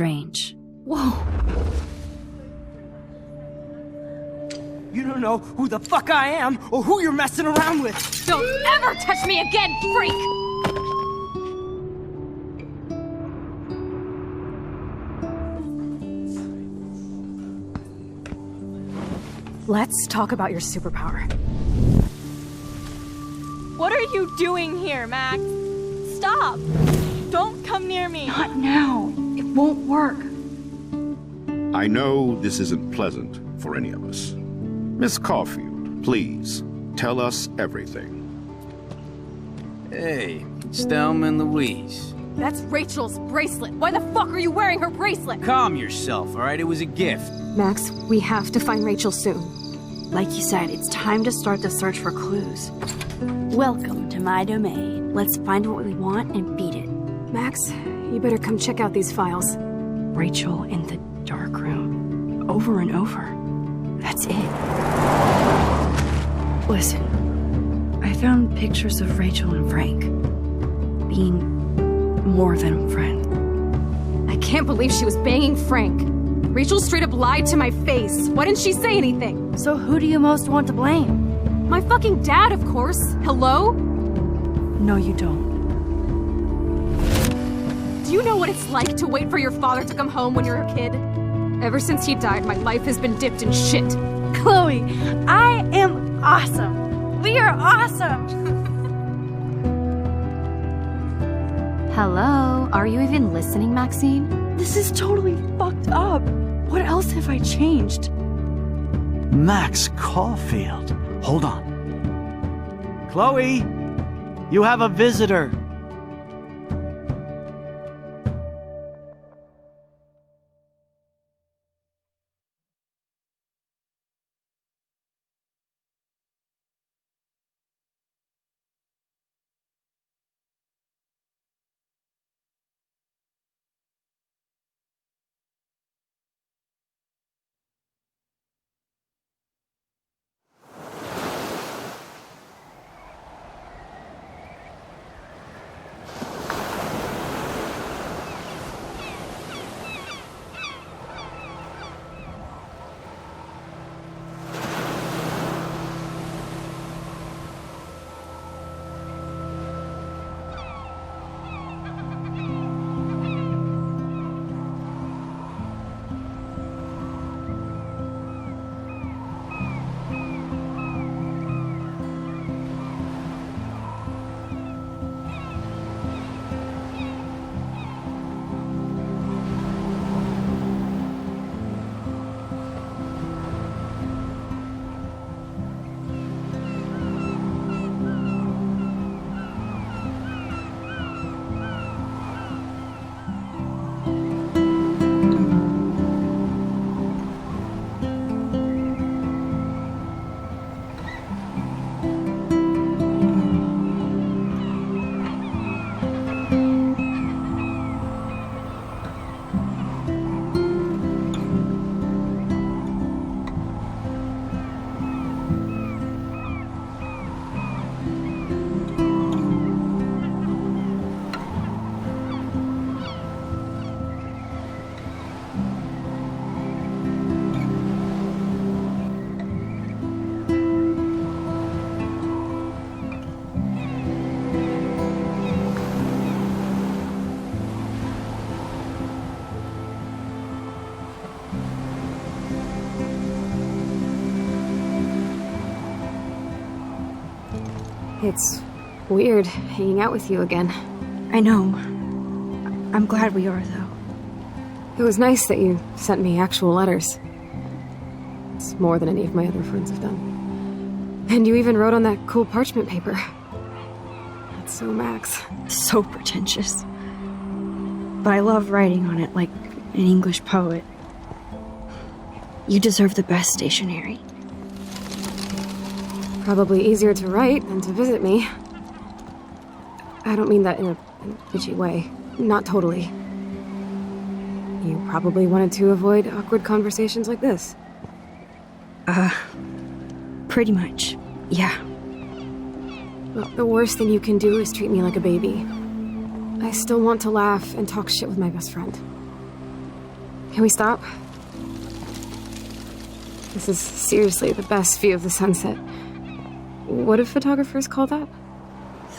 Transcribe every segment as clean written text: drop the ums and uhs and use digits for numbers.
strange. Whoa. You don't know who the fuck I am or who you're messing around with. Don't ever touch me again, freak! Let's talk about your superpower. What are you doing here, Max? Stop! Don't come near me! Not now. It won't work. I know this isn't pleasant for any of us. Miss Caulfield, please, tell us everything. Hey, it's Thelma and Louise. That's Rachel's bracelet. Why the fuck are you wearing her bracelet? Calm yourself, all right? It was a gift. Max, we have to find Rachel soon. Like you said, it's time to start the search for clues. Welcome to my domain. Let's find what we want and beat it. Max, you better come check out these files. Rachel in the dark room. Over and over. That's it. Listen, I found pictures of Rachel and Frank being more than a friend. I can't believe she was banging Frank. Rachel straight up lied to my face. Why didn't she say anything? So who do you most want to blame? My fucking dad, of course. Hello? No, you don't. Do you know what it's like to wait for your father to come home when you're a kid? Ever since he died, my life has been dipped in shit. Chloe, I am awesome. We are awesome. Hello? Are you even listening, Maxine? This is totally fucked up. What else have I changed? Max Caulfield. Hold on. Chloe, you have a visitor. It's weird hanging out with you again. I know. I'm glad we are, though. It was nice that you sent me actual letters. It's more than any of my other friends have done. And you even wrote on that cool parchment paper. That's so Max. So pretentious. But I love writing on it like an English poet. You deserve the best stationery. Probably easier to write than to visit me. I don't mean that in a bitchy way. Not totally. You probably wanted to avoid awkward conversations like this. Pretty much. Yeah. Well, the worst thing you can do is treat me like a baby. I still want to laugh and talk shit with my best friend. Can we stop? This is seriously the best view of the sunset. What do photographers call that?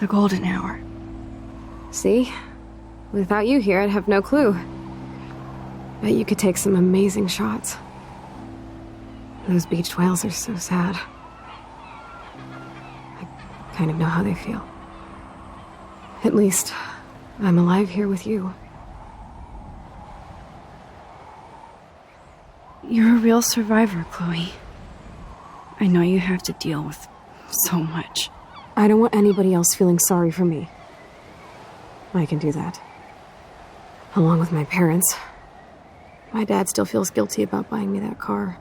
The golden hour. See? Without you here, I'd have no clue. Bet you could take some amazing shots. Those beached whales are so sad. I kind of know how they feel. At least, I'm alive here with you. You're a real survivor, Chloe. I know you have to deal with so much. I don't want anybody else feeling sorry for me. I can do that. Along with my parents. My dad still feels guilty about buying me that car.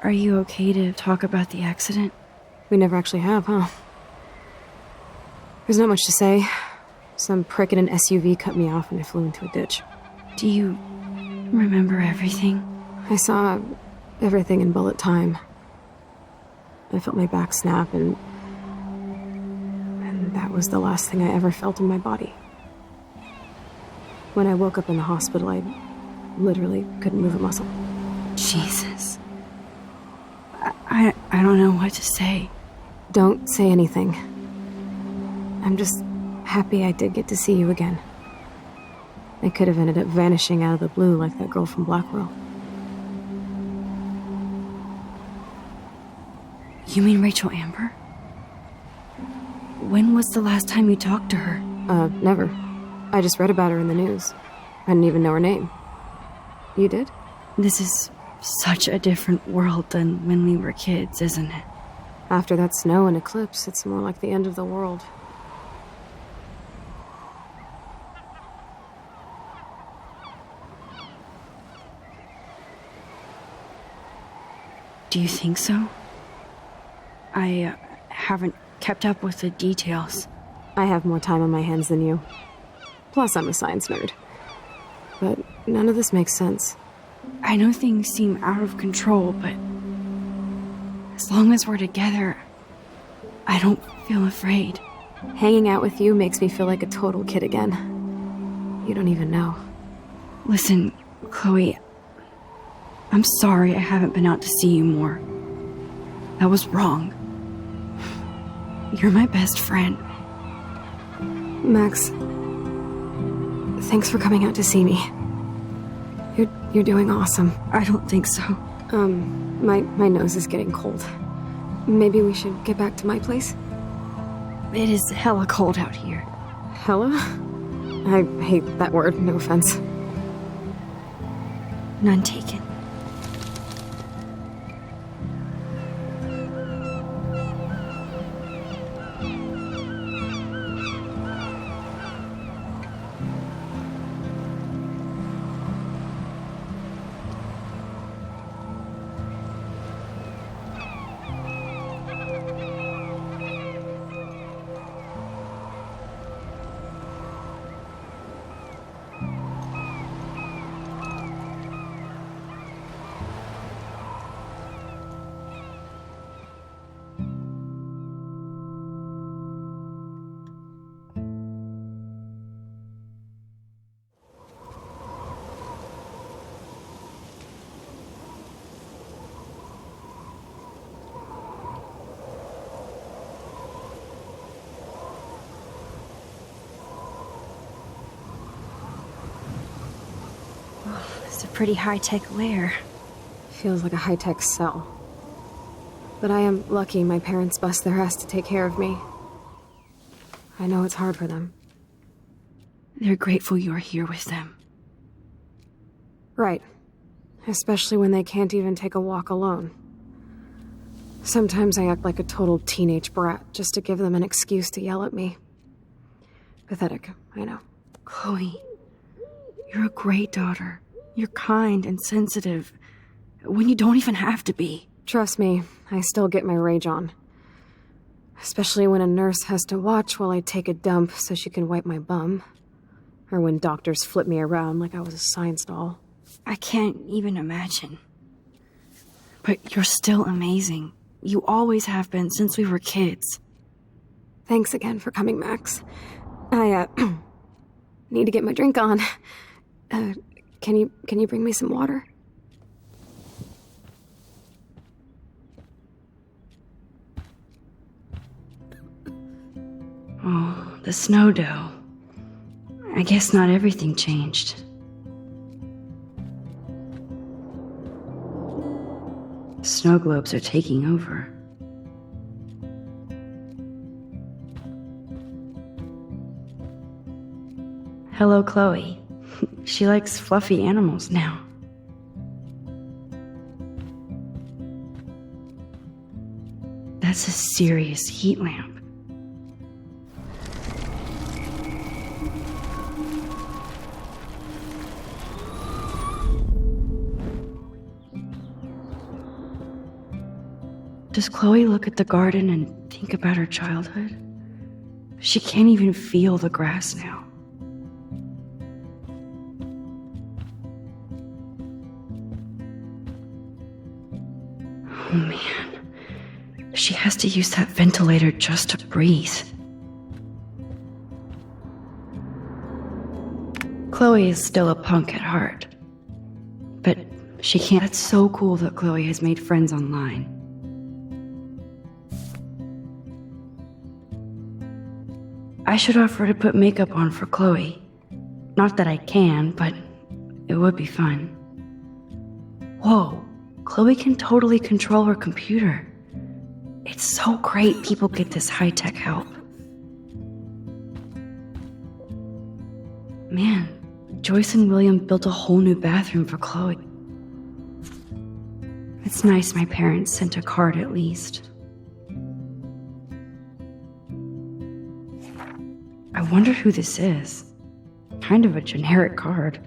Are you okay to talk about the accident? We never actually have, huh? There's not much to say. Some prick in an SUV cut me off and I flew into a ditch. Do you remember everything? I saw everything in bullet time. I felt my back snap and that was the last thing I ever felt in my body. When I woke up in the hospital, I literally couldn't move a muscle. Jesus. I don't know what to say. Don't say anything. I'm just happy I did get to see you again. I could have ended up vanishing out of the blue like that girl from Blackwell. You mean Rachel Amber? When was the last time you talked to her? Never. I just read about her in the news. I didn't even know her name. You did? This is such a different world than when we were kids, isn't it? After that snow and eclipse, it's more like the end of the world. Do you think so? I haven't kept up with the details. I have more time on my hands than you. Plus, I'm a science nerd. But none of this makes sense. I know things seem out of control, but as long as we're together, I don't feel afraid. Hanging out with you makes me feel like a total kid again. You don't even know. Listen, Chloe, I'm sorry I haven't been out to see you more. That was wrong. You're my best friend. Max, thanks for coming out to see me. You're doing awesome. I don't think so. My nose is getting cold. Maybe we should get back to my place? It is hella cold out here. Hella? I hate that word, no offense. None taken. It's a pretty high-tech lair. Feels like a high-tech cell. But I am lucky my parents bust their ass to take care of me. I know it's hard for them. They're grateful you're here with them. Right. Especially when they can't even take a walk alone. Sometimes I act like a total teenage brat just to give them an excuse to yell at me. Pathetic, I know. Chloe, you're a great daughter. You're kind and sensitive when you don't even have to be. Trust me, I still get my rage on. Especially when a nurse has to watch while I take a dump so she can wipe my bum. Or when doctors flip me around like I was a science doll. I can't even imagine. But you're still amazing. You always have been since we were kids. Thanks again for coming, Max. need to get my drink on. Can you bring me some water? Oh, the snow dough. I guess not everything changed. Snow globes are taking over. Hello, Chloe. She likes fluffy animals now. That's a serious heat lamp. Does Chloe look at the garden and think about her childhood? She can't even feel the grass now. Oh man, she has to use that ventilator just to breathe. Chloe is still a punk at heart, but she can't. It's so cool that Chloe has made friends online. I should offer to put makeup on for Chloe. Not that I can, but it would be fun. Whoa, Chloe can totally control her computer. It's so great people get this high-tech help. Man, Joyce and William built a whole new bathroom for Chloe. It's nice my parents sent a card at least. I wonder who this is. Kind of a generic card.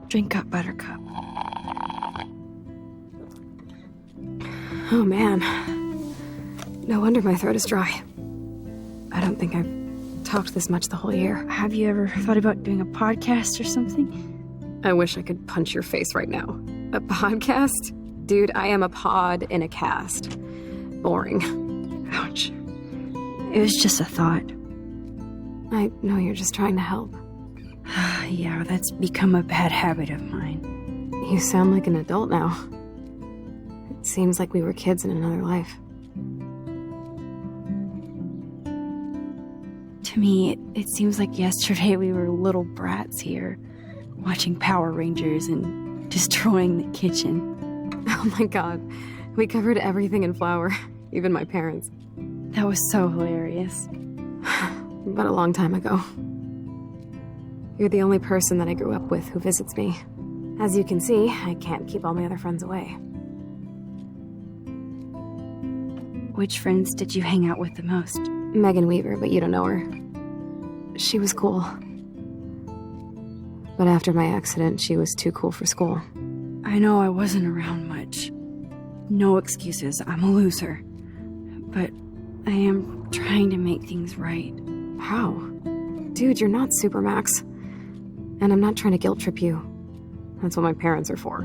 Drink up, Buttercup. Oh man. No wonder my throat is dry. I don't think I've talked this much the whole year. Have you ever thought about doing a podcast or something? I wish I could punch your face right now. A podcast? Dude, I am a pod in a cast. Boring. Ouch. It was just a thought. I know you're just trying to help. Yeah, that's become a bad habit of mine. You sound like an adult now. It seems like we were kids in another life. To me, it seems like yesterday we were little brats here, watching Power Rangers and destroying the kitchen. Oh my god. We covered everything in flour, even my parents. That was so hilarious. But a long time ago. You're the only person that I grew up with who visits me. As you can see, I can't keep all my other friends away. Which friends did you hang out with the most? Megan Weaver, but you don't know her. She was cool. But after my accident, she was too cool for school. I know I wasn't around much. No excuses, I'm a loser. But I am trying to make things right. How? Dude, you're not Supermax. And I'm not trying to guilt trip you. That's what my parents are for.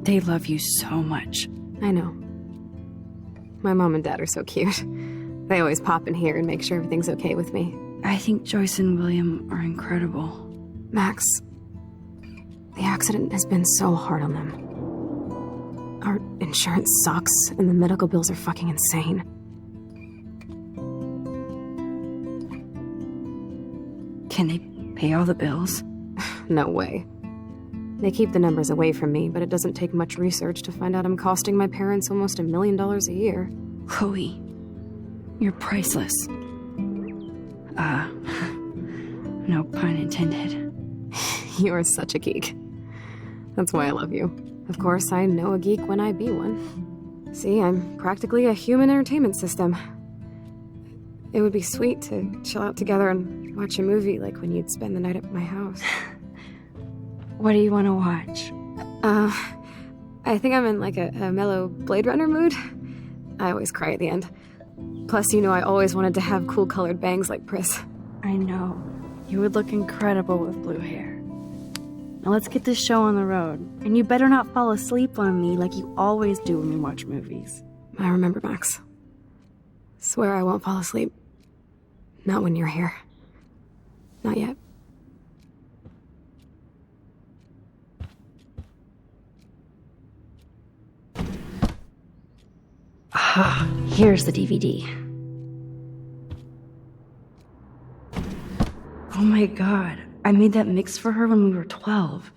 They love you so much. I know. My mom and dad are so cute. They always pop in here and make sure everything's okay with me. I think Joyce and William are incredible. Max, the accident has been so hard on them. Our insurance sucks, and the medical bills are fucking insane. Can they pay all the bills? No way. They keep the numbers away from me, but it doesn't take much research to find out I'm costing my parents almost $1 million a year. Chloe, you're priceless. No pun intended. You are such a geek. That's why I love you. Of course, I know a geek when I be one. See, I'm practically a human entertainment system. It would be sweet to chill out together and watch a movie like when you'd spend the night at my house. What do you want to watch? I think I'm in like a mellow Blade Runner mood. I always cry at the end. Plus, you know I always wanted to have cool colored bangs like Pris. I know. You would look incredible with blue hair. Now let's get this show on the road. And you better not fall asleep on me like you always do when we watch movies. I remember, Max. Swear I won't fall asleep. Not when you're here. Not yet. Ah, here's the DVD. Oh my god, I made that mix for her when we were 12.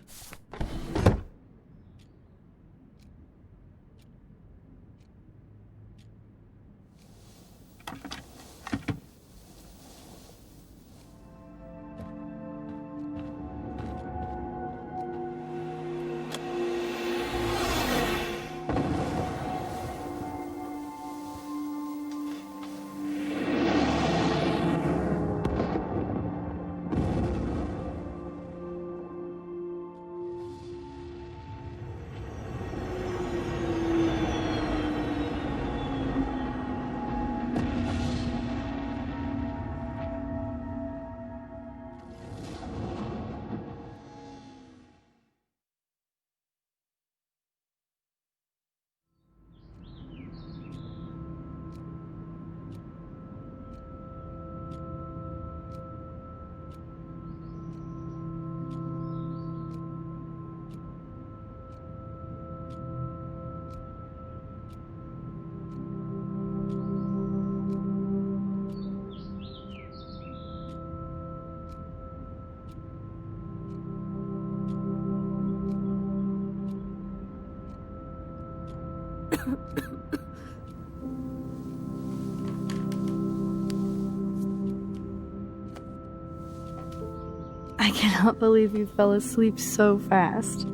I cannot believe you fell asleep so fast.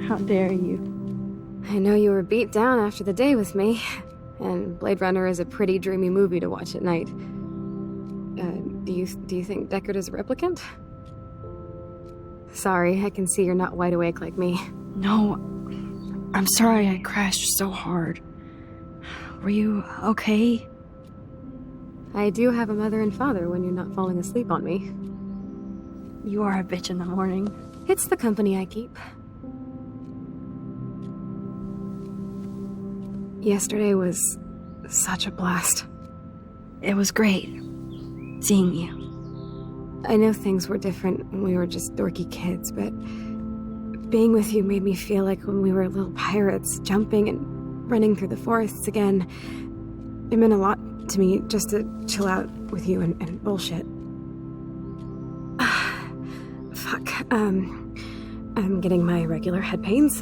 How dare you? I know you were beat down after the day with me, and Blade Runner is a pretty dreamy movie to watch at night. Do you think Deckard is a replicant? Sorry, I can see you're not wide awake like me. No, I'm sorry I crashed so hard. Were you okay? I do have a mother and father when you're not falling asleep on me. You are a bitch in the morning. It's the company I keep. Yesterday was such a blast. It was great seeing you. I know things were different when we were just dorky kids, but being with you made me feel like when we were little pirates, jumping and running through the forests again. It meant a lot to me just to chill out with you and bullshit. Fuck. I'm getting my regular head pains.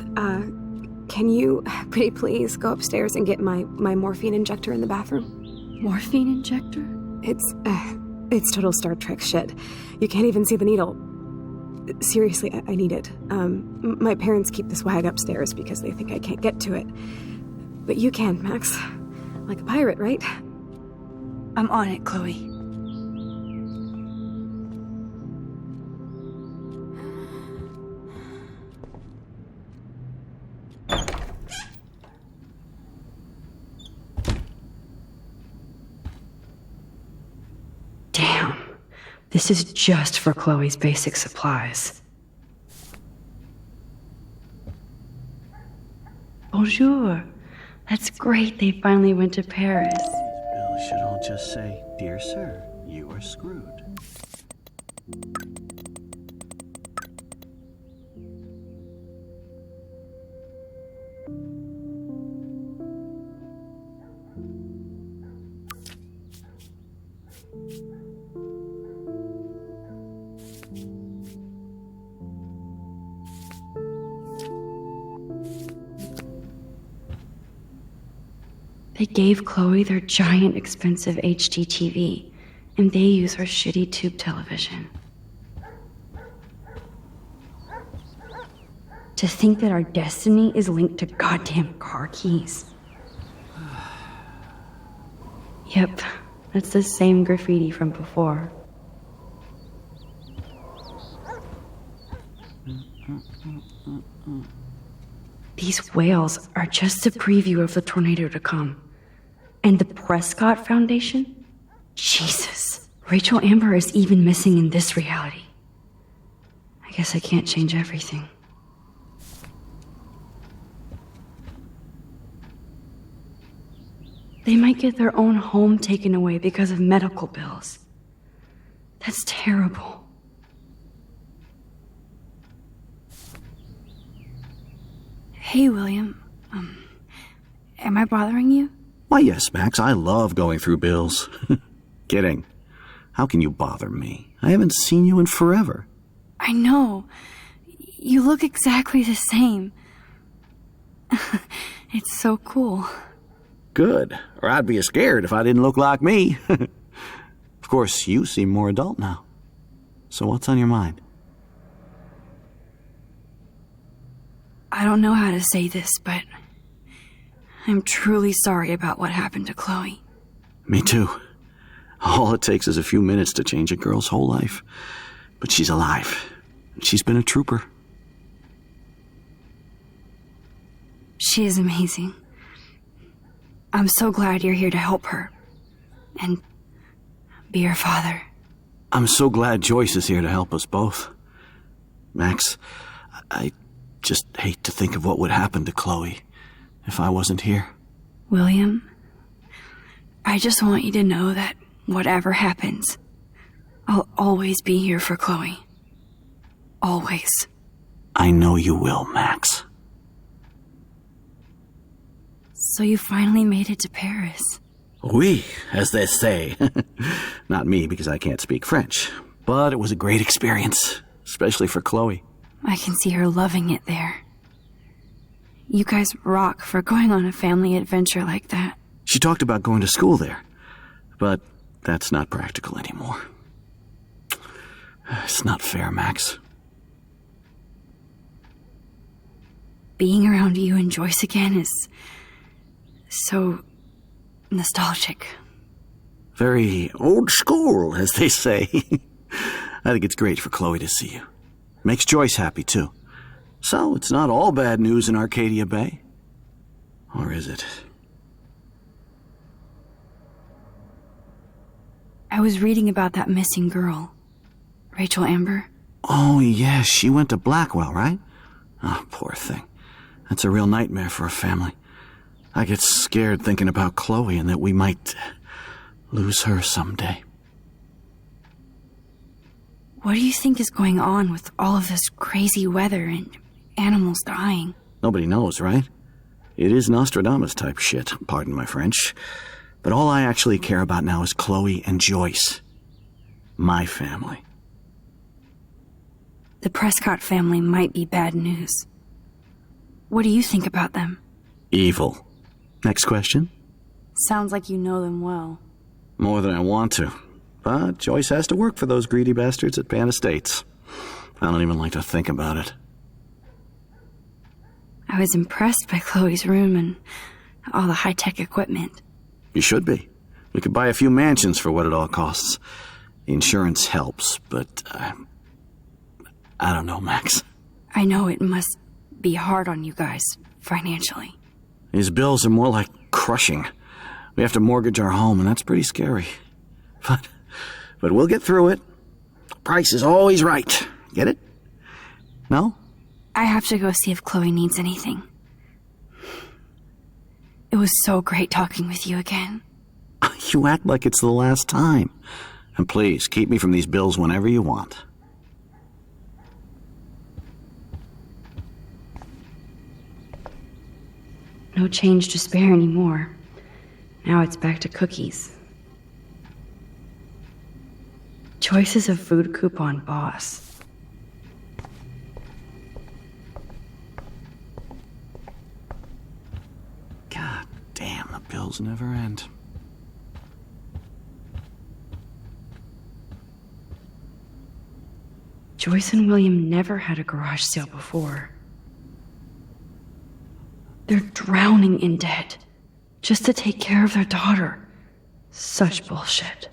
Can you, pretty please, go upstairs and get my morphine injector in the bathroom? Morphine injector? It's total Star Trek shit. You can't even see the needle. Seriously, I need it. My parents keep the swag upstairs because they think I can't get to it. But you can, Max. Like a pirate, right? I'm on it, Chloe. Damn. This is just for Chloe's basic supplies. Bonjour. That's great they finally went to Paris. Bill should all just say, "Dear sir, you are screwed." They gave Chloe their giant, expensive HD TV, and they use her shitty tube television. To think that our destiny is linked to goddamn car keys. Yep, that's the same graffiti from before. These whales are just a preview of the tornado to come. And the Prescott Foundation? Jesus. Rachel Amber is even missing in this reality. I guess I can't change everything. They might get their own home taken away because of medical bills. That's terrible. Hey, William. Am I bothering you? Why, yes, Max. I love going through bills. Kidding. How can you bother me? I haven't seen you in forever. I know. You look exactly the same. It's so cool. Good. Or I'd be scared if I didn't look like me. Of course, you seem more adult now. So what's on your mind? I don't know how to say this, but I'm truly sorry about what happened to Chloe. Me too. All it takes is a few minutes to change a girl's whole life. But she's alive. She's been a trooper. She is amazing. I'm so glad you're here to help her. And be her father. I'm so glad Joyce is here to help us both. Max, I just hate to think of what would happen to Chloe if I wasn't here. William, I just want you to know that whatever happens, I'll always be here for Chloe. Always. I know you will, Max. So you finally made it to Paris. Oui, as they say. Not me, because I can't speak French. But it was a great experience, especially for Chloe. I can see her loving it there. You guys rock for going on a family adventure like that. She talked about going to school there, but that's not practical anymore. It's not fair, Max. Being around you and Joyce again is so nostalgic. Very old school, as they say. I think it's great for Chloe to see you. Makes Joyce happy, too. So, it's not all bad news in Arcadia Bay. Or is it? I was reading about that missing girl, Rachel Amber. Oh, yes, she went to Blackwell, right? Oh, poor thing. That's a real nightmare for a family. I get scared thinking about Chloe and that we might lose her someday. What do you think is going on with all of this crazy weather and animals dying? Nobody knows, right? It is Nostradamus type shit, pardon my French. But all I actually care about now is Chloe and Joyce. My family. The Prescott family might be bad news. What do you think about them? Evil. Next question? Sounds like you know them well. More than I want to. But Joyce has to work for those greedy bastards at Pan Estates. I don't even like to think about it. I was impressed by Chloe's room and all the high-tech equipment. You should be. We could buy a few mansions for what it all costs. The insurance helps, but I don't know, Max. I know it must be hard on you guys, financially. These bills are more like crushing. We have to mortgage our home, and that's pretty scary. But we'll get through it. Price is always right. Get it? No? I have to go see if Chloe needs anything. It was so great talking with you again. You act like it's the last time. And please, keep me from these bills whenever you want. No change to spare anymore. Now it's back to cookies. Joyce is a food coupon boss. God damn, the bills never end. Joyce and William never had a garage sale before. They're drowning in debt just to take care of their daughter. Such bullshit.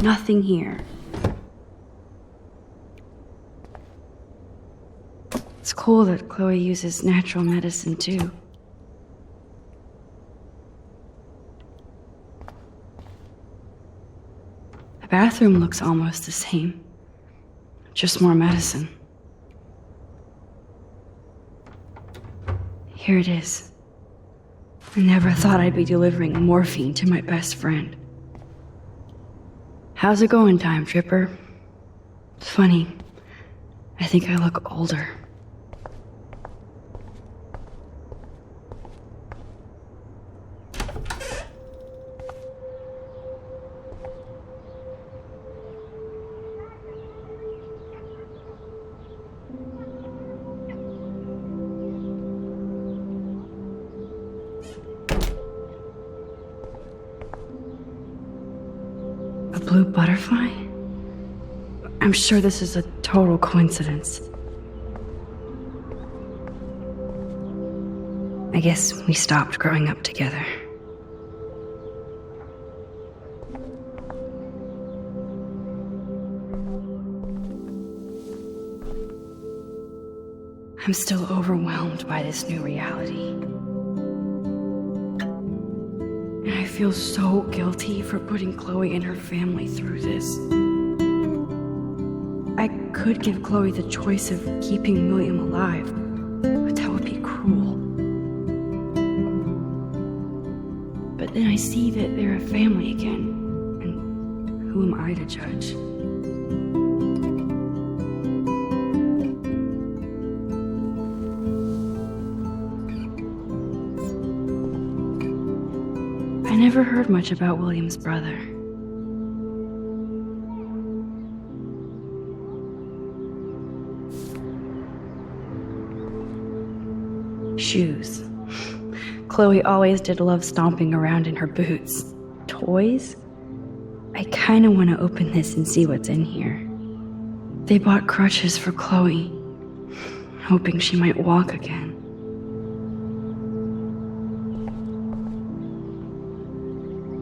Nothing here. It's cool that Chloe uses natural medicine too. The bathroom looks almost the same. Just more medicine. Here it is. I never thought I'd be delivering morphine to my best friend. How's it going, Time Tripper? It's funny. I think I look older. A blue butterfly? I'm sure this is a total coincidence. I guess we stopped growing up together. I'm still overwhelmed by this new reality. And I feel so guilty for putting Chloe and her family through this. I could give Chloe the choice of keeping William alive, but that would be cruel. But then I see that they're a family again, and who am I to judge? I never heard much about William's brother. Shoes. Chloe always did love stomping around in her boots. Toys? I kinda want to open this and see what's in here. They bought crutches for Chloe, hoping she might walk again.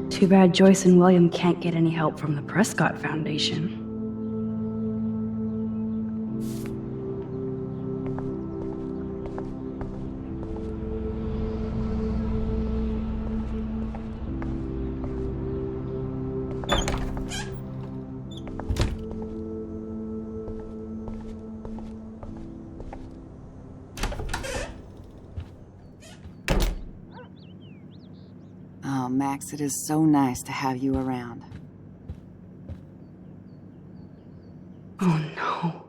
Too bad Joyce and William can't get any help from the Prescott Foundation. Oh, Max, it is so nice to have you around. Oh no.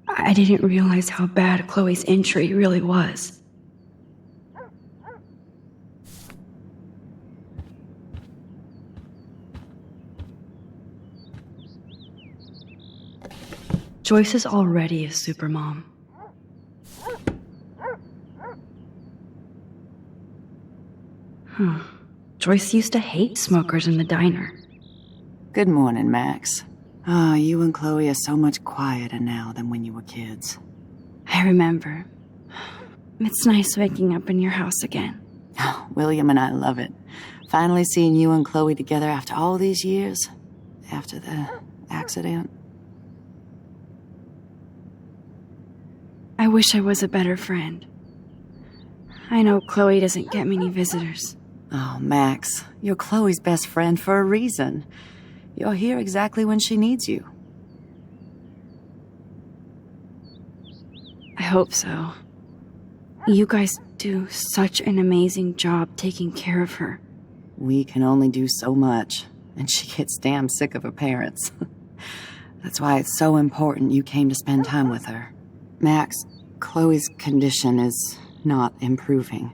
I didn't realize how bad Chloe's injury really was. Joyce is already a supermom. Joyce used to hate smokers in the diner. Good morning, Max. Ah, you and Chloe are so much quieter now than when you were kids. I remember. It's nice waking up in your house again. Oh, William and I love it. Finally seeing you and Chloe together after all these years. After the accident. I wish I was a better friend. I know Chloe doesn't get many visitors. Oh, Max, you're Chloe's best friend for a reason. You're here exactly when she needs you. I hope so. You guys do such an amazing job taking care of her. We can only do so much, and she gets damn sick of her parents. That's why it's so important you came to spend time with her. Max, Chloe's condition is not improving.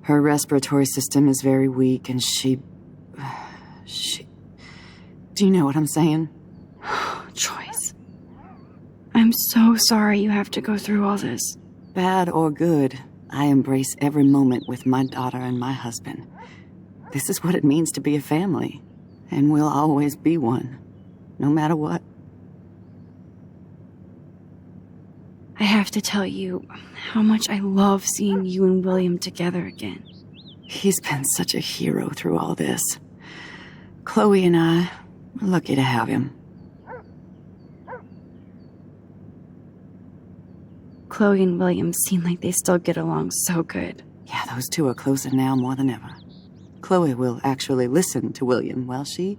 Her respiratory system is very weak, and she... Do you know what I'm saying? Joyce. I'm so sorry you have to go through all this. Bad or good, I embrace every moment with my daughter and my husband. This is what it means to be a family, and we'll always be one, no matter what. I have to tell you how much I love seeing you and William together again. He's been such a hero through all this. Chloe and I, We're lucky to have him. Chloe and William seem like they still get along so good. Yeah, those two are closer now more than ever. Chloe will actually listen to William, while she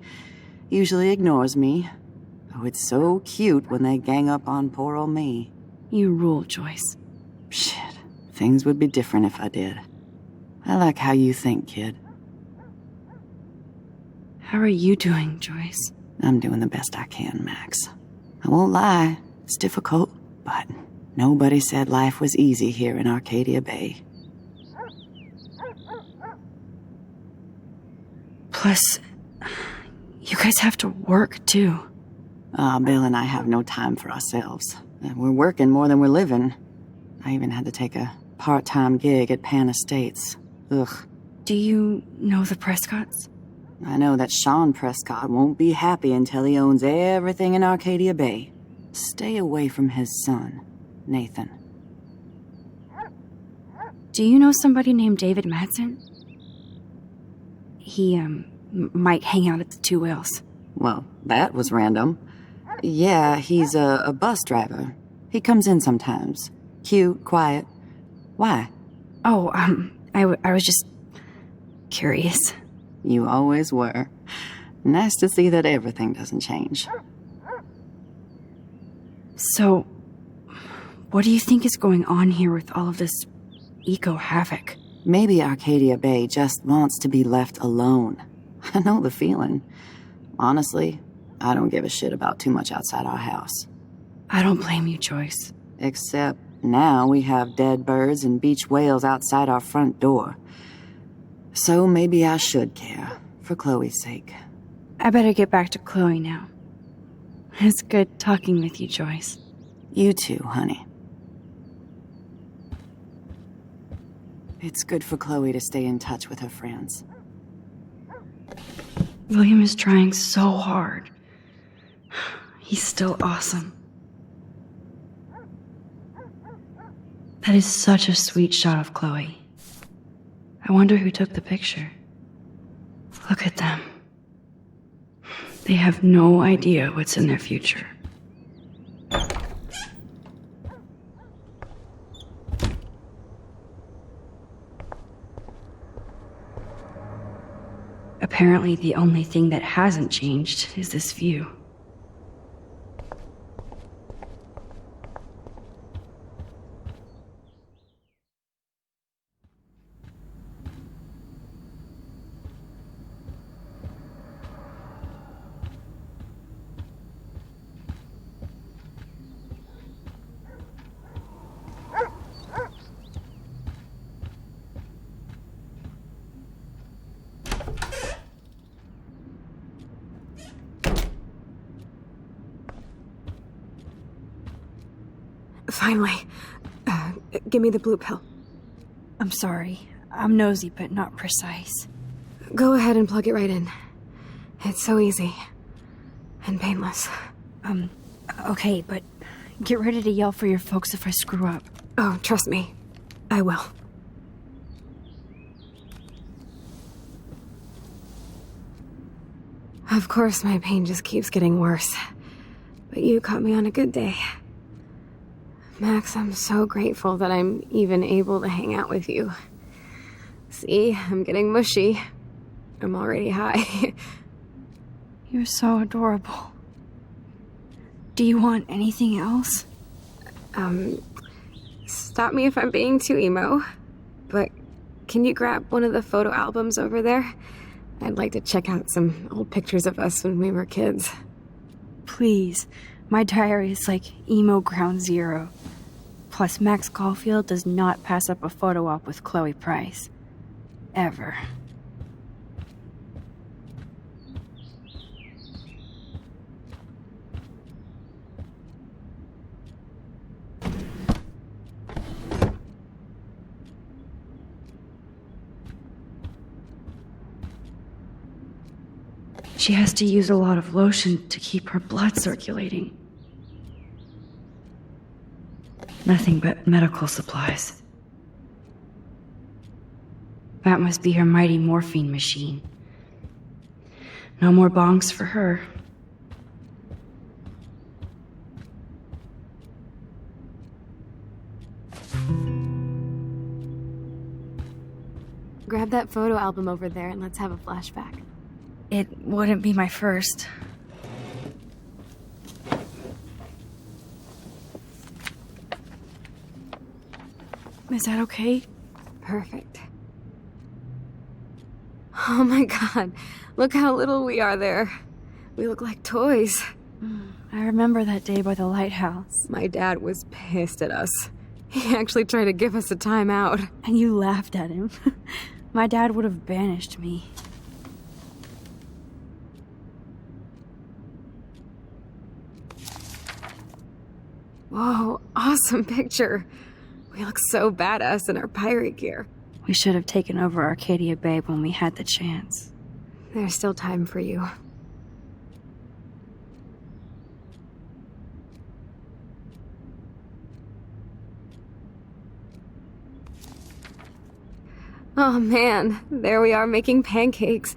usually ignores me. Oh, it's so cute when they gang up on poor old me. You rule, Joyce. Shit, things would be different if I did. I like how you think, kid. How are you doing, Joyce? I'm doing the best I can, Max. I won't lie, it's difficult, but nobody said life was easy here in Arcadia Bay. Plus, you guys have to work, too. Bill and I have no time for ourselves. We're working more than we're living. I even had to take a part-time gig at Pan Estates. Ugh. Do you know the Prescotts? I know that Sean Prescott won't be happy until he owns everything in Arcadia Bay. Stay away from his son, Nathan. Do you know somebody named David Madsen? He, might hang out at the Two Whales. Well, that was random. Yeah, he's a bus driver. He comes in sometimes. Cute, quiet. Why? Oh, I was just curious. You always were. Nice to see that everything doesn't change. So, what do you think is going on here with all of this eco-havoc? Maybe Arcadia Bay just wants to be left alone. I know the feeling. Honestly, I don't give a shit about too much outside our house. I don't blame you, Joyce. Except now we have dead birds and beach whales outside our front door. So maybe I should care, for Chloe's sake. I better get back to Chloe now. It's good talking with you, Joyce. You too, honey. It's good for Chloe to stay in touch with her friends. William is trying so hard. He's still awesome. That is such a sweet shot of Chloe. I wonder who took the picture. Look at them. They have no idea what's in their future. Apparently, the only thing that hasn't changed is this view. Finally. Give me the blue pill. I'm sorry. I'm nosy, but not precise. Go ahead and plug it right in. It's so easy. And painless. Okay, but get ready to yell for your folks if I screw up. Oh, trust me. I will. Of course, my pain just keeps getting worse. But you caught me on a good day. Max, I'm so grateful that I'm even able to hang out with you. See, I'm getting mushy. I'm already high. You're so adorable. Do you want anything else? Stop me if I'm being too emo. But can you grab one of the photo albums over there? I'd like to check out some old pictures of us when we were kids. Please. My diary is like emo ground zero. Plus, Max Caulfield does not pass up a photo op with Chloe Price. Ever. She has to use a lot of lotion to keep her blood circulating. Nothing but medical supplies. That must be her mighty morphine machine. No more bongs for her. grab that photo album over there and let's have a flashback. It wouldn't be my first. Is that okay? Perfect. Oh my god, look how little we are there. We look like toys. I remember that day by the lighthouse. My dad was pissed at us. He actually tried to give us a timeout. And you laughed at him. My dad would have banished me. Whoa, awesome picture. We look so badass in our pirate gear. We should have taken over Arcadia Bay when we had the chance. There's still time for you. Oh man, there we are making pancakes.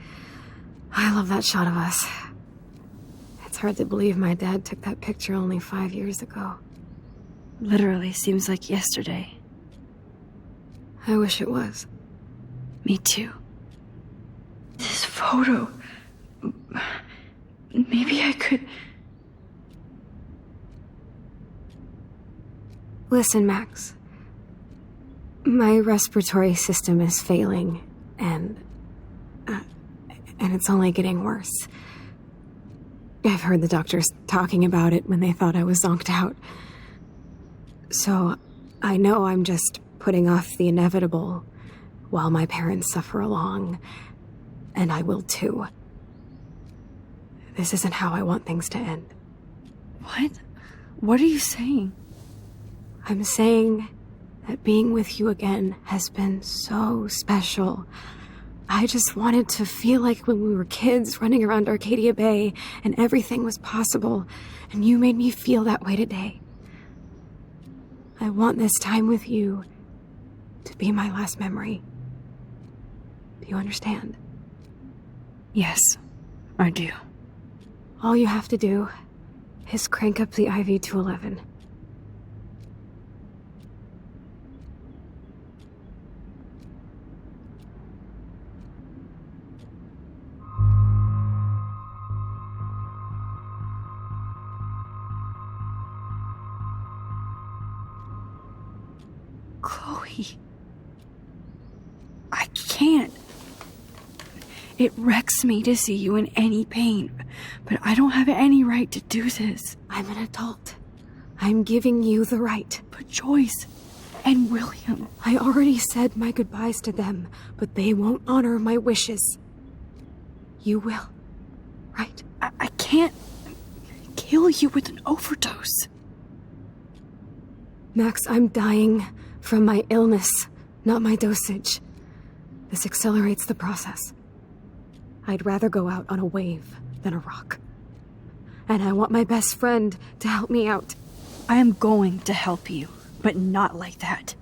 I love that shot of us. It's hard to believe my dad took that picture only 5 years ago. Literally seems like yesterday. I wish it was. Me too. This photo... Maybe I could... Listen, Max. My respiratory system is failing, and it's only getting worse. I've heard the doctors talking about it when they thought I was zonked out. So, I know I'm just putting off the inevitable while my parents suffer along, and I will too. This isn't how I want things to end. What? What are you saying? I'm saying that being with you again has been so special. I just wanted to feel like when we were kids running around Arcadia Bay and everything was possible, and you made me feel that way today. I want this time with you to be my last memory. Do you understand? Yes, I do. All you have to do is crank up the IV to 11. Chloe. I can't. It wrecks me to see you in any pain, but I don't have any right to do this. I'm an adult. I'm giving you the right. But Joyce and William... I already said my goodbyes to them, but they won't honor my wishes. You will, right? I can't kill you with an overdose. Max, I'm dying from my illness, not my dosage. This accelerates the process. I'd rather go out on a wave than a rock. And I want my best friend to help me out. I am going to help you, but not like that.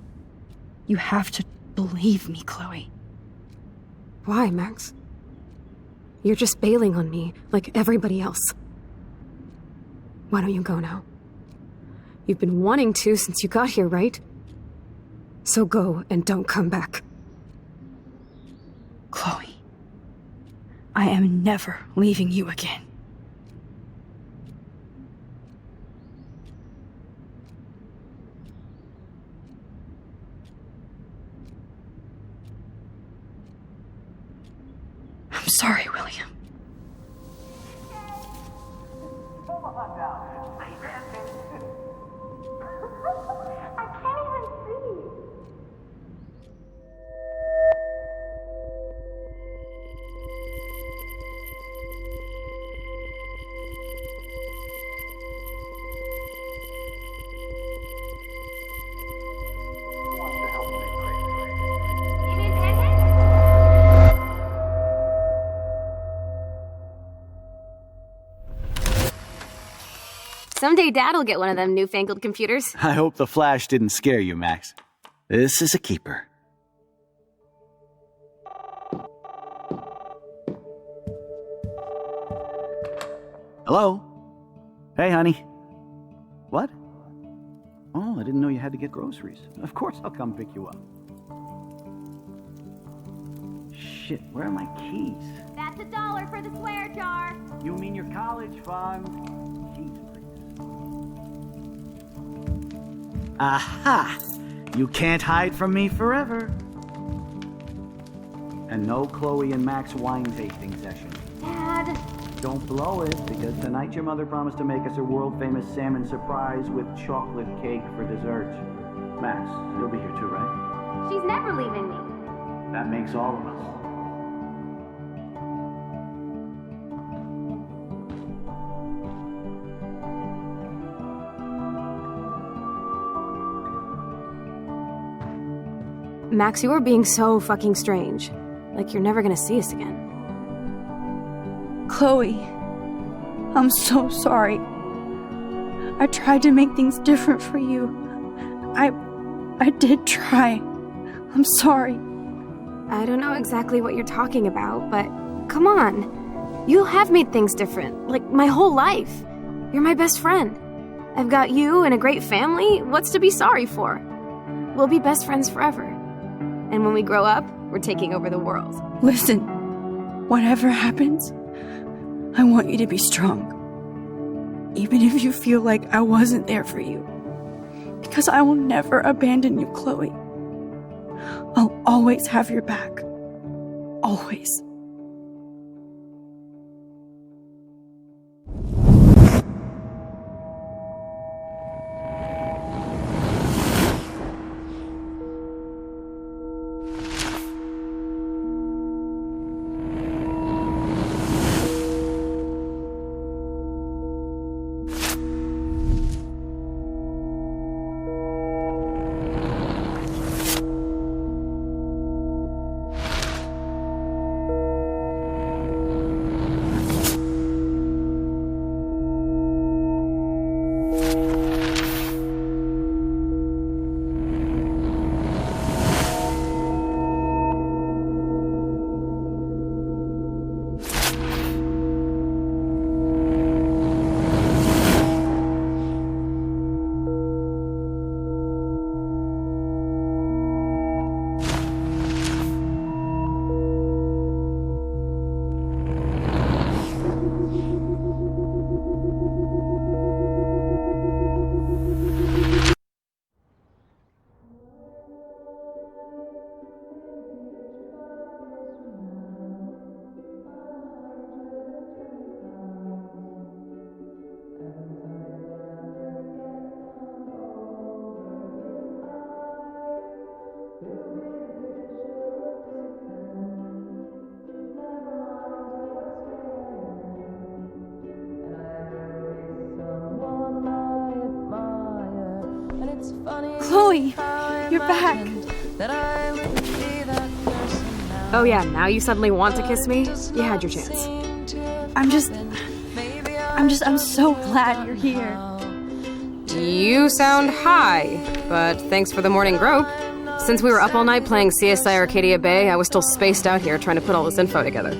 You have to believe me, Chloe. Why, Max? You're just bailing on me like everybody else. Why don't you go now? You've been wanting to since you got here, right? So go and don't come back. Chloe, I am never leaving you again. I'm sorry, William. Someday Dad'll get one of them newfangled computers. I hope the flash didn't scare you, Max. This is a keeper. Hello? Hey, honey. What? Oh, I didn't know you had to get groceries. Of course I'll come pick you up. shit, where are my keys? That's $1 for the swear jar. You mean your college fund? Keys, please. Aha! You can't hide from me forever. And no Chloe and Max wine tasting session. Dad. Don't blow it, because tonight your mother promised to make us a world-famous salmon surprise with chocolate cake for dessert. Max, you'll be here too, right? She's never leaving me. That makes all of us. Max, you are being so fucking strange. Like you're never gonna see us again. Chloe, I'm so sorry. I tried to make things different for you. I did try. I'm sorry. I don't know exactly what you're talking about, but come on. You have made things different, like my whole life. You're my best friend. I've got you and a great family. What's to be sorry for? We'll be best friends forever. And when we grow up, we're taking over the world. Listen, whatever happens, I want you to be strong. Even if you feel like I wasn't there for you. Because I will never abandon you, Chloe. I'll always have your back. Always. Chloe, you're back. Oh yeah, now you suddenly want to kiss me? You had your chance. I'm so glad you're here. You sound high, but thanks for the morning grope. Since we were up all night playing CSI Arcadia Bay, I was still spaced out here trying to put all this info together.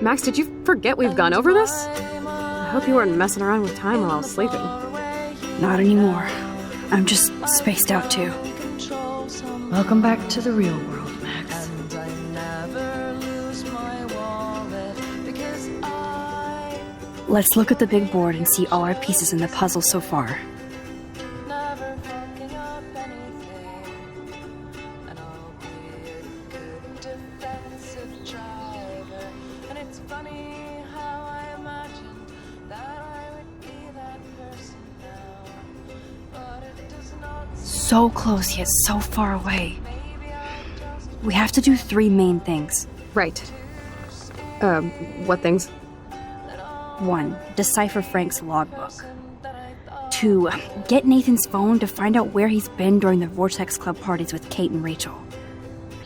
Max, did you forget we've gone over this? I hope you weren't messing around with time while I was sleeping. Not anymore. I'm just spaced out too. Welcome back to the real world, Max. Let's look at the big board and see all our pieces in the puzzle so far. So close yet so far away. We have to do 3 main things. Right. What things? 1. Decipher Frank's logbook. 2. Get Nathan's phone to find out where he's been during the Vortex Club parties with Kate and Rachel.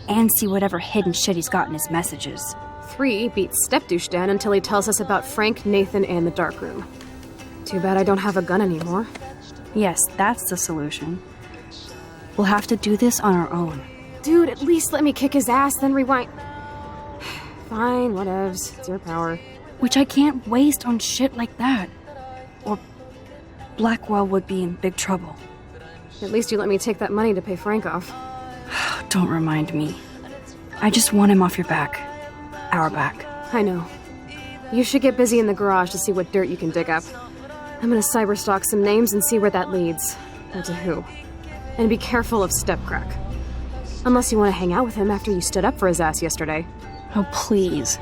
And see whatever hidden shit he's got in his messages. 3. Beat Step-Douche Dan until he tells us about Frank, Nathan, and the darkroom. Too bad I don't have a gun anymore. Yes, that's the solution. We'll have to do this on our own. Dude, at least let me kick his ass, then rewind. Fine, whatevs. It's your power. Which I can't waste on shit like that. Or Blackwell would be in big trouble. At least you let me take that money to pay Frank off. Don't remind me. I just want him off your back. Our back. I know. You should get busy in the garage to see what dirt you can dig up. I'm gonna cyberstalk some names and see where that leads. Or to who. And be careful of Stepcrack. Unless you want to hang out with him after you stood up for his ass yesterday. Oh, please.